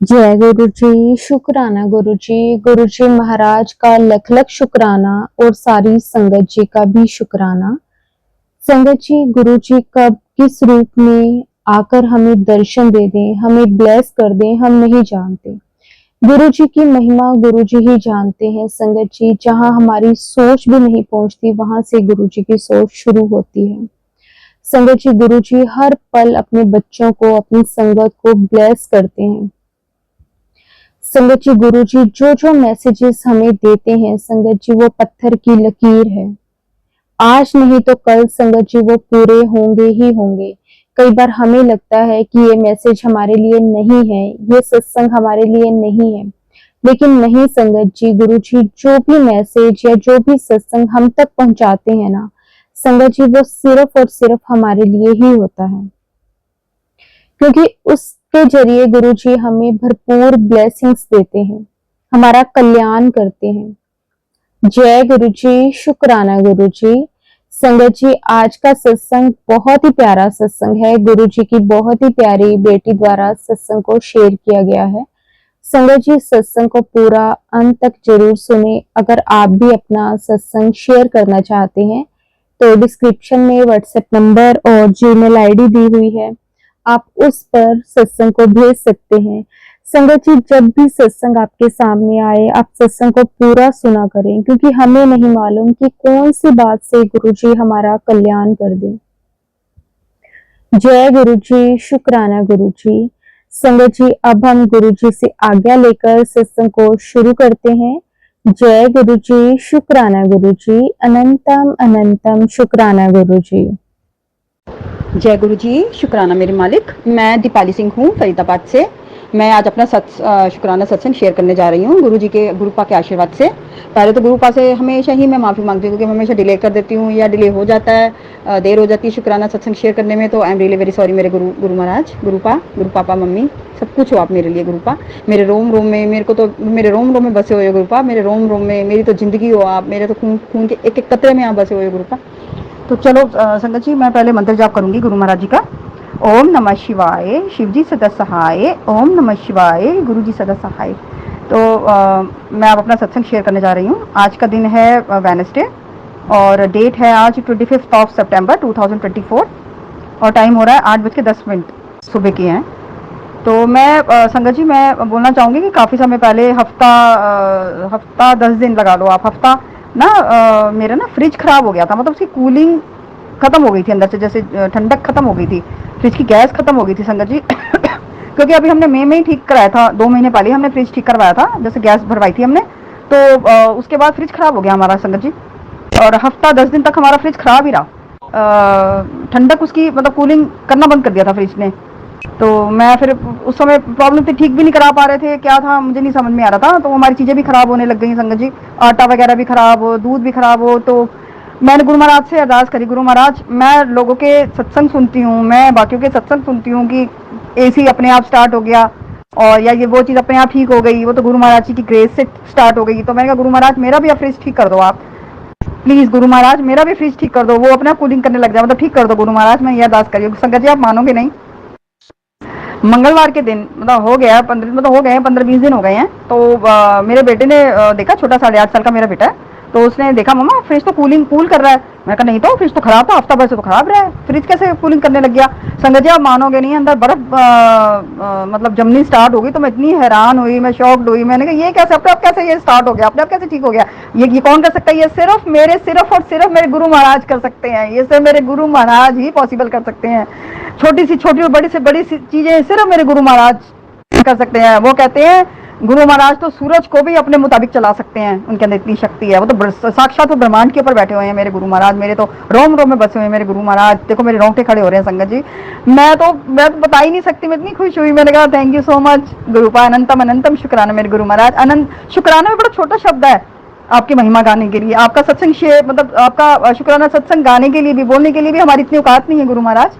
जय गुरु जी, शुक्राना गुरु जी महाराज का लख लख शुक्राना और सारी संगत जी का भी शुक्राना। संगत जी, गुरु जी कब किस रूप में आकर हमें दर्शन दे दें, हमें ब्लेस कर दें, हम नहीं जानते। गुरु जी की महिमा गुरु जी ही जानते हैं। संगत जी, जहां हमारी सोच भी नहीं पहुंचती, वहां से गुरु जी की सोच शुरू होती है। संगत जी, गुरु जी हर पल अपने बच्चों को, अपनी संगत को ब्लेस करते हैं। संगत जी, गुरु जी जो जो मैसेजेस हमें देते हैं संगत जी, वो पत्थर की लकीर है। आज नहीं तो कल संगत जी वो पूरे होंगे ही होंगे। कई बार हमें लगता है कि ये मैसेज हमारे लिए नहीं है, ये सत्संग हमारे लिए नहीं है, लेकिन नहीं संगत जी, गुरु जी जो भी मैसेज या जो भी सत्संग हम तक पहुंचाते हैं ना संगत जी, वो सिर्फ और सिर्फ हमारे लिए ही होता है, क्योंकि उसके जरिए गुरु जी हमें भरपूर ब्लेसिंग्स देते हैं, हमारा कल्याण करते हैं। जय गुरु जी, शुक्राना गुरु जी। संगत जी, आज का सत्संग बहुत ही प्यारा सत्संग है। गुरु जी की बहुत ही प्यारी बेटी द्वारा सत्संग को शेयर किया गया है। संगत जी, सत्संग को पूरा अंत तक जरूर सुने। अगर आप भी अपना सत्संग शेयर करना चाहते हैं तो डिस्क्रिप्शन में व्हाट्सएप नंबर और जीमेल आईडी दी हुई है, आप उस पर सत्संग को भेज सकते हैं। संगत जी, जब भी सत्संग आपके सामने आए, आप सत्संग को पूरा सुना करें, क्योंकि हमें नहीं मालूम कि कौन सी बात से गुरु जी हमारा कल्याण कर दे। जय गुरु जी, शुक्राना गुरु जी। संगत जी, अब हम गुरु जी से आज्ञा लेकर सत्संग को शुरू करते हैं। जय गुरु जी, शुक्राना गुरु जी। अनंतम अनंतम शुक्राना गुरु जी। जय गुरु जी, शुक्राना मेरे मालिक। मैं दीपाली सिंह हूँ फरीदाबाद से। मैं आज अपना शुक्राना सत्संग शेयर करने जा रही हूँ गुरु जी के, गुरुपा के आशीर्वाद से। पहले तो गुरुपा से हमेशा ही मैं माफ़ी मांगती हूँ, क्योंकि हमेशा डिले कर देती हूँ या डिले हो जाता है, देर हो जाती है शुक्राना सत्संग शेयर करने में। तो I am really very sorry मेरे गुरु महाराज, गुरुपा, गुरु पापा, मम्मी, सब कुछ हो आप मेरे लिए गुरुपा। मेरे रोम रोम में, मेरे को तो मेरे रोम रोम में बसे हुए गुरुपा, मेरे रोम रोम में मेरी तो जिंदगी हो आप, मेरे तो खून के एक एक कतरे में आप बसे हुए गुरुपा। तो चलो संगत जी, मैं पहले मंत्र जाप करूंगी गुरु महाराज जी का। ओम नमः शिवाय, शिव जी सदा सहाय। ओम नमः शिवाय, गुरु जी सदा सहाय। तो मैं अब अपना सत्संग शेयर करने जा रही हूँ। आज का दिन है वेडनेसडे और डेट है आज 25 सितंबर 2024 और टाइम हो रहा है 8:10 सुबह की हैं। तो मैं संगत जी, मैं बोलना चाहूँगी कि काफ़ी समय पहले, हफ्ता 10 दिन लगा लो आप, हफ्ता ना मेरा ना फ्रिज ख़राब हो गया था। मतलब उसकी कूलिंग ख़त्म हो गई थी अंदर से, जैसे ठंडक ख़त्म हो गई थी, फ्रिज की गैस ख़त्म हो गई थी संगत जी। क्योंकि अभी हमने मई में ही ठीक कराया था, 2 महीने पहले हमने फ्रिज ठीक करवाया था, जैसे गैस भरवाई थी हमने। तो उसके बाद फ्रिज ख़राब हो गया हमारा संगत जी, और हफ्ता 10 दिन तक हमारा फ्रिज ख़राब ही रहा। ठंडक उसकी, मतलब कूलिंग करना बंद कर दिया था फ्रिज ने। तो मैं फिर उस समय प्रॉब्लम थी, ठीक भी नहीं करा पा रहे थे, क्या था मुझे नहीं समझ में आ रहा था। तो हमारी चीज़ें भी ख़राब होने लग गई संगत जी, आटा वगैरह भी ख़राब हो, दूध भी ख़राब हो। तो मैंने गुरु महाराज से अरदास करी, गुरु महाराज मैं लोगों के सत्संग सुनती हूँ, मैं बाकियों के सत्संग सुनती हूँ कि एसी अपने आप स्टार्ट हो गया, और या ये वो चीज़ अपने आप ठीक हो गई, वो तो गुरु महाराज जी की ग्रेस से स्टार्ट हो गई। तो मैंने कहा गुरु महाराज मेरा भी फ्रिज ठीक कर दो आप, प्लीज़ गुरु महाराज मेरा भी फ्रिज ठीक कर दो, वो अपने आप कूलिंग करने लग जाए, मतलब ठीक कर दो गुरु महाराज। मैं ये अरदास करी संगत जी, आप मानोगे नहीं, मंगलवार के दिन, मतलब हो गया 15, मतलब हो गए 15-20 दिन हो गए हैं। तो मेरे बेटे ने देखा, छोटा 8.5 साल का मेरा बेटा है, तो उसने देखा मम्मा फ्रिज तो कूल कर रहा है। मैं कहा नहीं तो फ्रिज तो खराब था, हफ्ता भर से तो खराब रहा है, फ्रिज कैसे कूलिंग करने लग गया। संगत जी आप मानोगे नहीं, अंदर बर्फ मतलब जमनी स्टार्ट हो गई। तो मैं इतनी हैरान हुई, मैं शॉक्ड हुई। मैंने कहा ये कैसे, अपने आप कैसे ये स्टार्ट हो गया, अपने आप कैसे ठीक हो गया, ये कौन कर सकता है, ये सिर्फ और सिर्फ मेरे गुरु महाराज कर सकते हैं, ये सिर्फ मेरे गुरु महाराज ही पॉसिबल कर सकते हैं। छोटी सी छोटी और बड़ी से बड़ी सी चीजें सिर्फ मेरे गुरु महाराज कर सकते हैं। वो कहते हैं गुरु महाराज तो सूरज को भी अपने मुताबिक चला सकते हैं, उनके अंदर इतनी शक्ति है। वो तो साक्षात ब्रह्मांड के ऊपर बैठे हुए हैं मेरे गुरु महाराज, मेरे तो रोम रोम में बसे हुए हैं मेरे गुरु महाराज। देखो मेरे रोंगटे खड़े हो रहे हैं संगत जी, मैं तो बता ही नहीं सकती, मैं इतनी खुश हुई। मैंने कहा थैंक यू सो मच गुरुपा, अनंतम अनंतम शुक्राना मेरे गुरु महाराज। अनंत शुक्राना में बड़ा छोटा शब्द है आपकी महिमा गाने के लिए, आपका सत्संग शेयर, मतलब आपका शुक्राना सत्संग गाने के लिए भी, बोलने के लिए भी हमारी इतनी औकात नहीं है गुरु महाराज।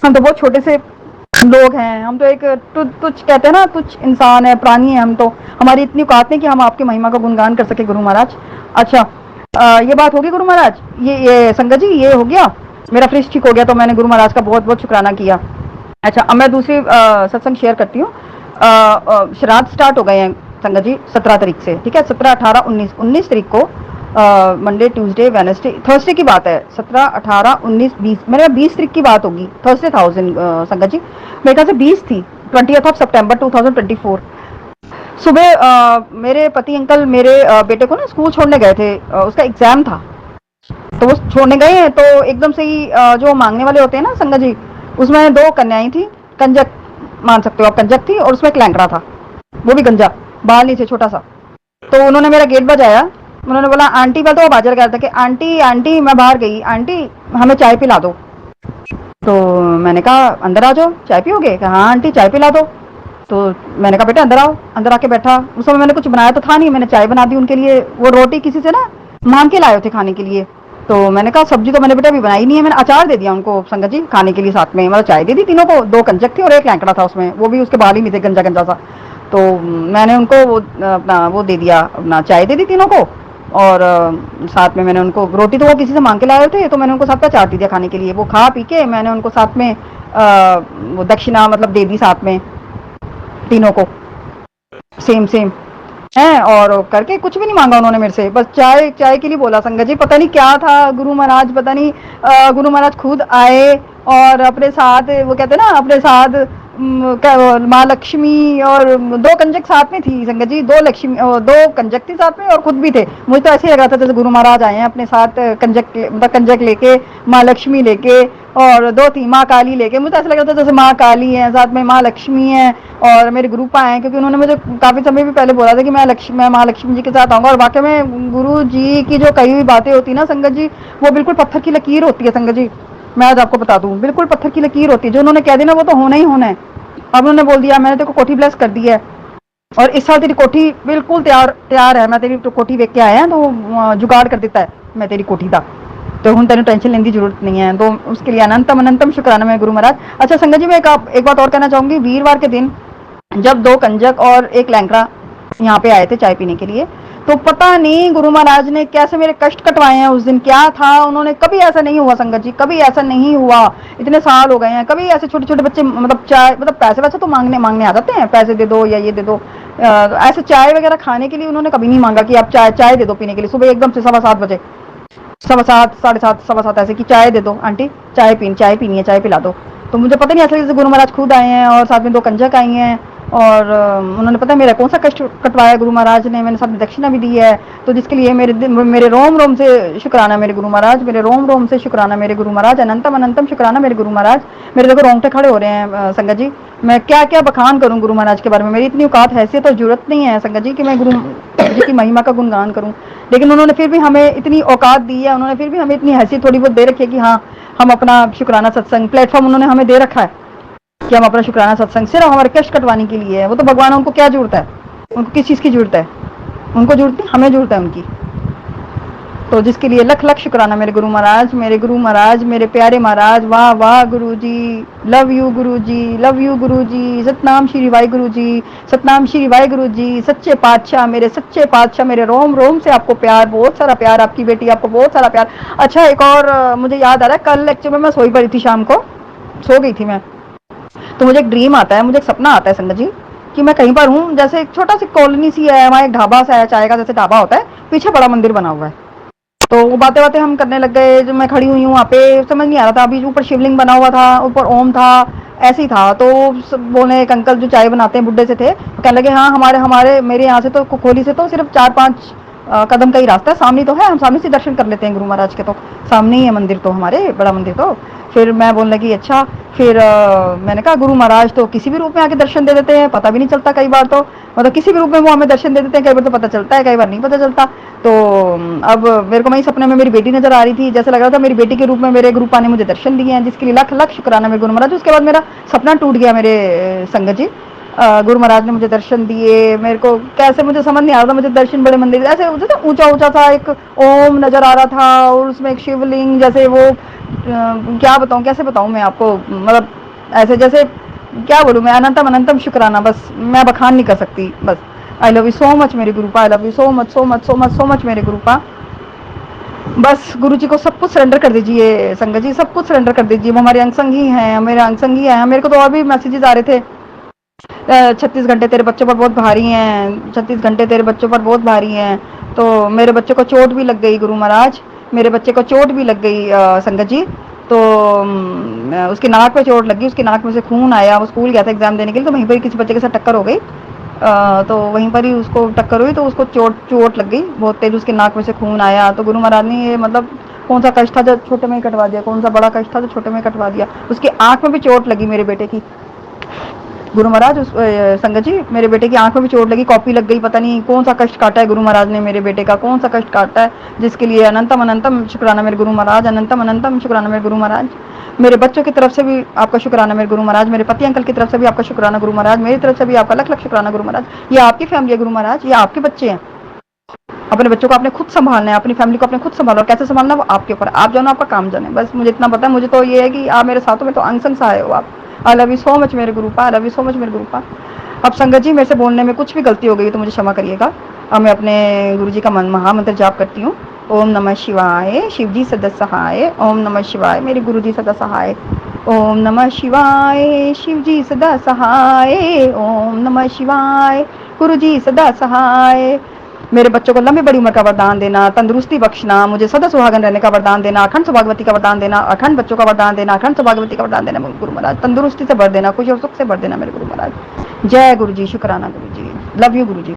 हम तो बहुत छोटे से लोग हैं, हम तो एक तुच्छ कहते हैं ना, तुच्छ इंसान है, प्राणी है हम तो, हमारी इतनी औकात नहीं कि हम आपकी महिमा का गुणगान कर सके गुरु महाराज। अच्छा ये बात होगी गुरु महाराज, ये संगत जी ये हो गया, मेरा फ्रिज ठीक हो गया, तो मैंने गुरु महाराज का बहुत बहुत शुक्राना किया। अच्छा अब मैं दूसरी सत्संग शेयर करती हूँ। श्राद्ध स्टार्ट हो गए हैं संगत जी 17 तारीख से, ठीक है, 17, 18, 19, 19 तारीख को मंडे, ट्यूसडे, वेडनेसडे, थर्सडे की बात है, 17, 18, 19, 20, मेरे 20 तारीख की बात होगी, थर्सडे था उस दिन संगत जी, मेरे ख्याल से 20 थी, 20th ऑफ सितंबर 2024। सुबह मेरे पति अंकल मेरे बेटे को ना स्कूल छोड़ने गए थे, उसका एग्जाम था, तो वो छोड़ने गए हैं, तो एकदम से ही जो मांगने वाले होते हैं ना संगत जी, उसमें 2 कन्याएं थी, कंजक मान सकते हो आप, कंजक थी, और उसमें एक लैंकड़ा था, वो भी गंजा, बाल नहीं थे, छोटा सा। तो उन्होंने मेरा गेट बजाया, उन्होंने बोला आंटी, पहले तो वो बाजार गया था कि आंटी आंटी, मैं बाहर गई, आंटी हमें चाय पिला दो। तो मैंने कहा अंदर आ जाओ, चाय पियोगे? कहा हाँ आंटी चाय पिला दो। तो मैंने कहा बेटा अंदर आओ, अंदर आके बैठा, उस समय मैंने कुछ बनाया तो था नहीं, मैंने चाय बना दी उनके लिए, वो रोटी किसी से ना मांग के लाए थे खाने के लिए। तो मैंने कहा सब्जी तो मैंने बेटा अभी बनाई नहीं है, मैंने अचार दे दिया उनको संगत जी खाने के लिए, साथ में मतलब चाय दे दी तीनों को, 2 कंजक थी और एक लैंकड़ा था उसमें, वो भी उसके बाल ही नहीं थे, गंजा गंजा सा। तो मैंने उनको वो अपना वो दे दिया, अपना चाय दे दी तीनों को, और साथ में मैंने उनको, रोटी तो वो किसी से मांग के लाए थे, तो मैंने उनको साथ में अचार दे दिया खाने के लिए, वो खा पी के मैंने उनको साथ में वो दक्षिणा मतलब दे दी साथ में तीनों को, सेम सेम है, और करके कुछ भी नहीं मांगा उन्होंने मेरे से, बस चाय चाय के लिए बोला संगत जी, पता नहीं क्या था, गुरु महाराज पता नहीं, गुरु महाराज खुद आए और अपने साथ, वो कहते हैं ना अपने साथ माँ लक्ष्मी और 2 कंजक साथ में थी संगत जी, 2 लक्ष्मी 2 कंजक थी साथ में और खुद भी थे। मुझे तो ऐसे ही लग रहा था जैसे गुरु महाराज आए हैं अपने साथ, कंजक मतलब कंजक लेके, माँ लक्ष्मी लेके, और 2 थी माँ काली लेके, मुझे तो ऐसा लग रहा था जैसे माँ काली है, साथ में माँ लक्ष्मी है, और मेरे गुरुपा हैं, क्योंकि उन्होंने मुझे काफी समय भी पहले बोला था कि मैं माँ लक्ष्मी जी के साथ आऊंगा, और वाकई में गुरु जी की जो कही हुई बातें होती है ना संगत जी, वो बिल्कुल पत्थर की लकीर होती है संगत जी। मैं आज आपको बता दूं, बिल्कुल पत्थर की लकीर होती है, जो उन्होंने कह दी ना वो तो होना ही होना है। अब उन्होंने बोल दिया मैंने तेरे को कोठी ब्लेस कर दी है, और इस साल तेरी कोठी बिल्कुल तैयार है, मैं तेरी कोठी वेख के आया है, तो जुगाड़ कर देता है मैं तेरी कोठी का, तो हूँ तेन टेंशन लेने की जरूरत नहीं है, तो उसके लिए अनंतम अनंतम शुक्राना मैं गुरु महाराज। अच्छा संगत जी मैं एक बात और कहना चाहूंगी, वीरवार के दिन जब 2 कंजक और एक लैंकड़ा यहाँ पे आए थे चाय पीने के लिए, तो पता नहीं गुरु महाराज ने कैसे मेरे कष्ट कटवाए हैं उस दिन, क्या था उन्होंने, कभी ऐसा नहीं हुआ संगत जी, कभी ऐसा नहीं हुआ, इतने साल हो गए हैं, कभी ऐसे छोटे छोटे बच्चे मतलब चाय मतलब पैसे वैसे तो मांगने आ जाते हैं, पैसे दे दो या ये दे दो, ऐसे चाय वगैरह खाने के लिए उन्होंने कभी नहीं मांगा कि आप चाय दे दो पीने के लिए, सुबह एकदम से 7:15 बजे, 7:15, 7:30, 7:15 ऐसे कि चाय दे दो आंटी, चाय पीनी है, चाय पिला दो। तो मुझे पता नहीं, ऐसे जैसे गुरु महाराज खुद आए हैं और साथ में 2 कंजक आई हैं, और उन्होंने पता है मेरा कौन सा कष्ट कटवाया गुरु महाराज ने, मैंने साथ में दक्षिणा भी दी है, तो जिसके लिए मेरे रोम रोम से शुक्राना मेरे गुरु महाराज, मेरे रोम रोम से शुक्राना मेरे गुरु महाराज, अनंतम अनंतम शुक्राना मेरे गुरु महाराज। मेरे देखो रोंगटे खड़े हो रहे हैं संगत जी, मैं क्या क्या बखान करूं गुरु महाराज के बारे में, मेरी इतनी औकात हैसियत और जरूरत नहीं है संगत जी कि मैं गुरु जी की महिमा का गुणगान करूं, लेकिन उन्होंने फिर भी हमें इतनी औकात दी है, उन्होंने फिर भी हमें इतनी हैसियत थोड़ी बहुत दे रखी है कि हाँ हम अपना शुक्राना सत्संग प्लेटफॉर्म उन्होंने हमें दे रखा है कि हम अपना शुक्राना सत्संग सिर्फ हमारे कष्ट कटवाने के लिए है, वो तो भगवान उनको क्या जरूरत है, उनको किस चीज़ की जरूरत है, उनको जरूरत नहीं, हमें जरूरत है उनकी, तो जिसके लिए लख लख शुक्राना मेरे गुरु महाराज, मेरे गुरु महाराज, मेरे प्यारे महाराज, वाह वाह गुरु जी, love you Guru ji, love you गुरु जी, सतनाम श्री वाहिगुरु जी, सतनाम श्री वाहिगुरु जी, सच्चे पातशाह, मेरे सच्चे पातशाह, मेरे रोम रोम से आपको प्यार, बहुत सारा प्यार, आपकी बेटी आपको बहुत सारा प्यार। अच्छा एक और मुझे याद आ रहा है, कल लेक्चर में मैं सोई पड़ी थी, शाम को सो गई थी मैं, तो मुझे एक ड्रीम आता है, मुझे एक सपना आता है संगत जी कि मैं कहीं पर हूँ, जैसे एक छोटा सी कॉलोनी सी है, वहाँ एक ढाबा सा है, चाय का जैसे ढाबा होता है, पीछे बड़ा मंदिर बना हुआ है, तो बातें बातें हम करने लग गए, जो मैं खड़ी हुई हूँ वहाँ पे, समझ नहीं आ रहा था, अभी ऊपर शिवलिंग बना हुआ था, ऊपर ओम था, ऐसे ही था, तो बोले एक अंकल जो चाय बनाते हैं बुढ़े से थे, कहने लगे हाँ हमारे मेरे यहाँ से तो खोली से तो सिर्फ 4-5 कदम का ही रास्ता है, सामने तो है, हम सामने से दर्शन कर लेते हैं गुरु महाराज के, तो सामने ही है मंदिर, तो हमारे बड़ा मंदिर, तो फिर मैं बोलने लगी अच्छा, फिर मैंने कहा गुरु महाराज तो किसी भी रूप में आके दर्शन दे देते हैं, पता भी नहीं चलता कई बार, तो मतलब किसी भी रूप में वो हमें दर्शन दे देते हैं, कई बार तो पता चलता है, कई बार नहीं पता चलता। तो अब मेरे को वही सपने में मेरी बेटी नजर आ रही थी, जैसे लग रहा था मेरी बेटी के रूप में मेरे गुरुपा ने मुझे दर्शन दिए हैं, जिसके लिए लख लख शुक्राना मेरे गुरु महाराज। उसके बाद मेरा सपना टूट गया मेरे संगत जी, गुरु महाराज ने मुझे दर्शन दिए, मेरे को कैसे मुझे समझ नहीं आ रहा था, मुझे दर्शन बड़े मंदिर ऐसे ऊंचा ऊंचा था, एक ओम नजर आ रहा था, और उसमें एक शिवलिंग, जैसे वो क्या बताऊं, कैसे बताऊं मैं आपको, मतलब ऐसे जैसे क्या बोलूं मैं, अनंतम अनंतम शुक्राना, बस मैं बखान नहीं कर सकती, बस I love you so much मेरे गुरुपा, I love you so much so much so much so much मेरे गुरुपा। बस गुरु जी को सब कुछ सरेंडर कर दीजिए संगत जी, सब कुछ सरेंडर कर दीजिए, वो हमारे अंग संग ही हैं, मेरे अंग संग ही हैं। मेरे को तो और भी मैसेजेस आ रहे थे 36 घंटे तेरे बच्चों पर बहुत भारी हैं, 36 घंटे तेरे बच्चों पर बहुत भारी हैं। तो मेरे बच्चे को चोट भी लग गई गुरु महाराज, मेरे बच्चे को चोट भी लग गई संगत जी। तो उसकी नाक पे चोट लगी, उसकी नाक में से खून आया, वो स्कूल गया था एग्जाम देने के लिए, तो वहीं पर किसी बच्चे के साथ टक्कर हो गई। तो वहीं पर ही उसको टक्कर हुई, तो उसको चोट चोट लग गई बहुत तेज, उसकी नाक में से खून आया। तो गुरु महाराज ने ये मतलब कौन सा कष्ट था जो छोटे में ही कटवा दिया, कौन सा बड़ा कष्ट था जो छोटे में ही कटवा दिया। उसकी आंख में भी चोट लगी मेरे बेटे की। गुरु महाराज संगत जी मेरे बेटे की आंख में भी चोट लगी, कॉपी लग गई, पता नहीं कौन सा कष्ट काटा है गुरु महाराज ने मेरे बेटे का, कौन सा कष्ट काटा है, जिसके लिए अनंतम अनंतम शुक्राना मेरे गुरु महाराज, अनंतम अनंतम शुक्राना मेरे गुरु महाराज। मेरे बच्चों की तरफ से भी आपका शुक्राना मेरे गुरु महाराज, मेरे पति अंकल की तरफ से भी आपका शुक्राना गुरु महाराज, मेरी तरफ से भी आपका लख लख शुक्राना गुरु महाराज। ये आपकी फैमिली है गुरु महाराज, ये आपके बच्चे हैं। अपने बच्चों को आपने खुद संभालना है, अपनी फैमिली को आपने खुद संभालो, कैसे संभालना वो आपके ऊपर, आप जानो आपका काम जाने, बस मुझे इतना पता है। मुझे तो ये है कि आप मेरे साथों में तो अंग संग सहाय हो आप। I love you so much मेरे गुरुपा, I love you so much मेरे गुरुपा। अब संगत जी मेरे से बोलने में कुछ भी गलती हो गई तो मुझे क्षमा करिएगा। अब मैं अपने गुरु जी का महामंत्र जाप करती हूँ। ओम नमः शिवाय, शिव जी सदा सहाय, ओम नमः शिवाय, मेरे गुरु जी सदा सहाय, ओम नमः शिवाय, शिव जी सदा सहाय, ओम नमः शिवाय, गुरु जी सदा सहाय। मेरे बच्चों को लंबी बड़ी उम्र का वरदान देना, तंदुरुस्ती बख्शना, मुझे सदा सुहागन रहने का वरदान देना, अखंड सौभाग्यवती का वरदान देना, अखंड बच्चों का वरदान देना, अखंड सौभाग्यवती का वरदान देना गुरु महाराज, तंदुरुस्ती से भर देना, खुशी और सुख से भर देना मेरे गुरु महाराज। जय गुरु जी, शुक्राना गुरु जी, लव यू गुरु जी।